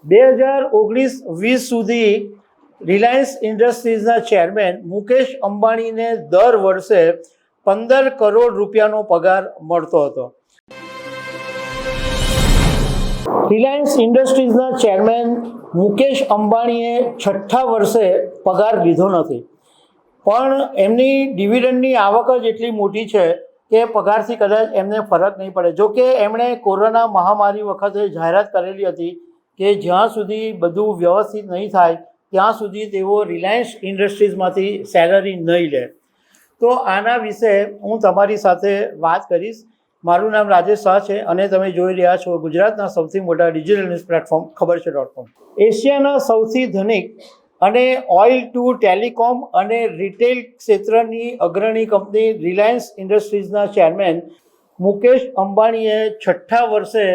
2019-20 સુધી Reliance ઇન્ડસ્ટ્રીઝના chairman Mukesh અંબાણીને દર વર્ષે 15 કરોડ રૂપિયાનો પગાર મળતો હતો. રિલાયન્સ ઇન્ડસ્ટ્રીઝના ચેરમેન મુકેશ અંબાણીએ 6થા વર્ષે પગાર લીધો નથી, પણ એમની ડિવિડન્ડની આવક જ એટલી મોટી છે કે પગારથી કદાચ એમને ફરક નહીં પડે. જો કે એમણે કોરોના મહામારી વખતે જાહેરાત કરેલી હતી કે જ્યાં સુધી બધું વ્યવસ્થિત નહીં થાય ત્યાં સુધી તેઓ રિલાયન્સ ઇન્ડસ્ટ્રીઝમાંથી સેલરી નહીં લે. તો આના વિશે હું તમારી સાથે વાત કરીશ. મારું નામ રાજેશ શાહ છે અને તમે જોઈ રહ્યા છો ગુજરાતના સૌથી મોટા ડિજિટલ ન્યૂઝ પ્લેટફોર્મ ખબરછે.com. એશિયાના સૌથી ધનિક અને ઓઇલ ટુ ટેલિકોમ અને રિટેલ ક્ષેત્રની અગ્રણી કંપની રિલાયન્સ ઇન્ડસ્ટ્રીઝના ચેરમેન મુકેશ અંબાણીએ 6થા વર્ષે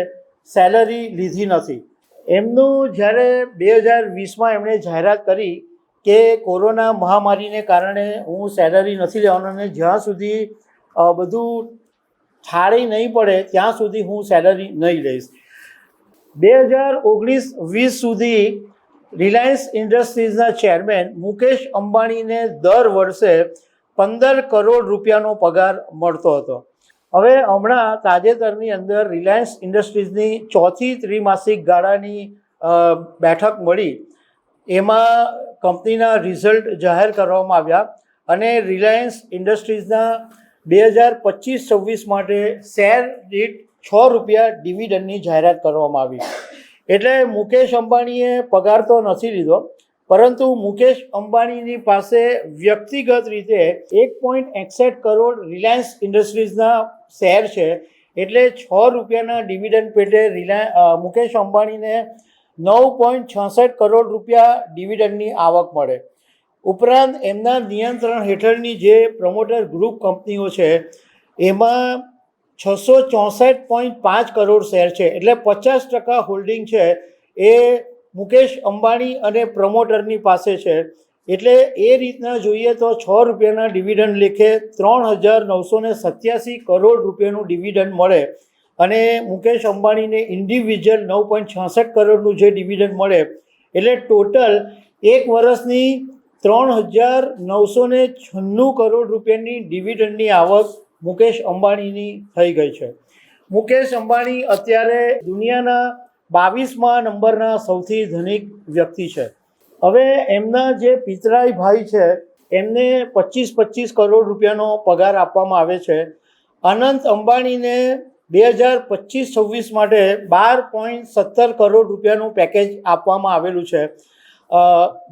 સેલરી લીધી નથી. એમનું જ્યારે 2020માં એમણે જાહેરાત કરી કે કોરોના મહામારીને કારણે હું સેલરી નથી લેવાનો અને જ્યાં સુધી બધું થાળી નહીં પડે ત્યાં સુધી હું સેલરી નહીં લઈશ. 2019-20 સુધી રિલાયન્સ ઇન્ડસ્ટ્રીઝના ચેરમેન મુકેશ અંબાણીને દર વર્ષે 15 કરોડ રૂપિયાનો પગાર મળતો હતો. હવે હમણાં તાજેતરની અંદર રિલાયન્સ ઇન્ડસ્ટ્રીઝની ચોથી ત્રિમાસિક ગાળાની બેઠક મળી. એમાં કંપનીના રિઝલ્ટ જાહેર કરવામાં આવ્યા અને રિલાયન્સ ઇન્ડસ્ટ્રીઝના 2025-26 માટે શેર દીઠ 6 રૂપિયા ડિવિડન્ડની જાહેરાત કરવામાં આવી. એટલે મુકેશ અંબાણીએ પગાર તો નથી લીધો, પરંતુ મુકેશ અંબાણીની પાસે વ્યક્તિગત રીતે 1.61 કરોડ રિલાયન્સ ઇન્ડસ્ટ્રીઝના શેર છે. એટલે 6 રૂપિયાના ડિવિડન્ડ પેટે મુકેશ અંબાણીને 9.66 કરોડ રૂપિયા ડિવિડન્ડની આવક મળે. ઉપરાંત એમના નિયંત્રણ હેઠળની જે પ્રમોટર ગ્રુપ કંપનીઓ છે એમાં 664.5 કરોડ શેર છે. એટલે 50% હોલ્ડિંગ છે એ મુકેશ અંબાણી અને પ્રમોટરની પાસે છે. એટલે એ રીતના જોઈએ તો 6 રૂપિયાના ડિવિડન્ડ લેખે 3,987 કરોડ રૂપિયાનું ડિવિડન્ડ મળે અને મુકેશ અંબાણીને ઇન્ડિવિજ્યુઅલ 9.66 કરોડનું જે ડિવિડન્ડ મળે એટલે ટોટલ એક વર્ષની 3,996 કરોડ રૂપિયાની ડિવિડન્ડની આવક મુકેશ અંબાણીની થઈ ગઈ છે. મુકેશ અંબાણી અત્યારે દુનિયાના 22મા નંબરના સૌથી ધનિક વ્યક્તિ છે. હવે એમના જે પિતરાઈ ભાઈ છે એમને 25 કરોડ રૂપિયાનો પગાર આપવામાં આવે છે. અનંત અંબાણીને 2025-26 માટે 12.17 કરોડ રૂપિયાનું પેકેજ આપવામાં આવેલું છે.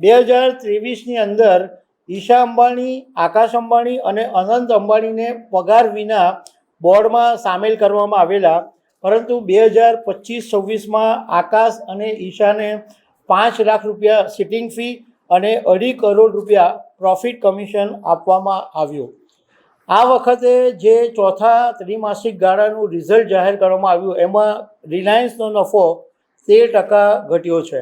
2023ની અંદર ઈશા અંબાણી, આકાશ અંબાણી અને અનંત અંબાણીને પગાર વિના બોર્ડમાં સામેલ કરવામાં આવેલા, પરંતુ 2025-26માં આકાશ અને ઈશાને 5 લાખ રૂપિયા સિટિંગ ફી અને 2.5 કરોડ રૂપિયા પ્રોફિટ કમિશન આપવામાં આવ્યું. આ વખતે જે ચોથા ત્રિમાસિક ગાળાનું રિઝલ્ટ જાહેર કરવામાં આવ્યું એમાં રિલાયન્સનો નફો 13% ઘટ્યો છે.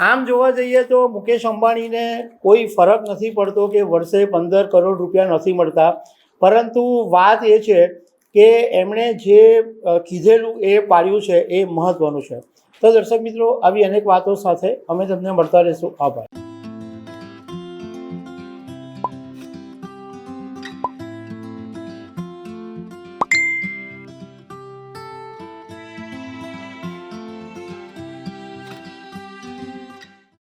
આમ જોવા જઈએ તો મુકેશ અંબાણીને કોઈ ફરક નથી પડતો કે વર્ષે 15 કરોડ રૂપિયા નથી મળતા, પરંતુ વાત એ છે કે એમણે જે કીધેલું એ પાડ્યું છે એ મહત્ત્વનું છે. તો દર્શક મિત્રો, આવી અનેક વાતો સાથે અમે તમને મળતા રહીશું. આભાર.